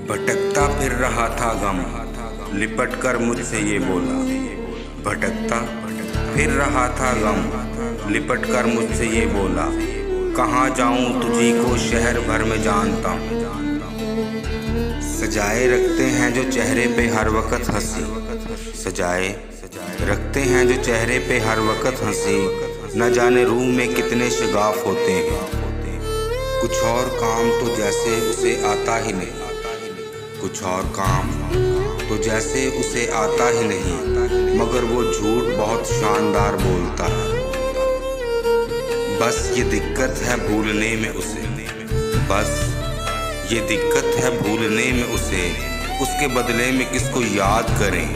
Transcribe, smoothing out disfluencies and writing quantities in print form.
भटकता फिर रहा था गम, लिपट कर मुझसे ये बोला। भटकता फिर रहा था गम, लिपट कर मुझसे ये बोला। कहाँ जाऊँ तुझी को शहर भर में जानता हूँ। सजाए रखते हैं जो चेहरे पे हर वक्त हंसी, सजाए रखते हैं जो चेहरे पे हर वक्त हंसी। न जाने रूह में कितने शगाफ होते हैं। कुछ और काम तो जैसे उसे आता ही नहीं, कुछ और काम तो जैसे उसे आता ही नहीं, मगर वो झूठ बहुत शानदार बोलता है। बस ये दिक्कत है भूलने में उसे, बस ये दिक्कत है भूलने में उसे। उसके बदले में किसको याद करें।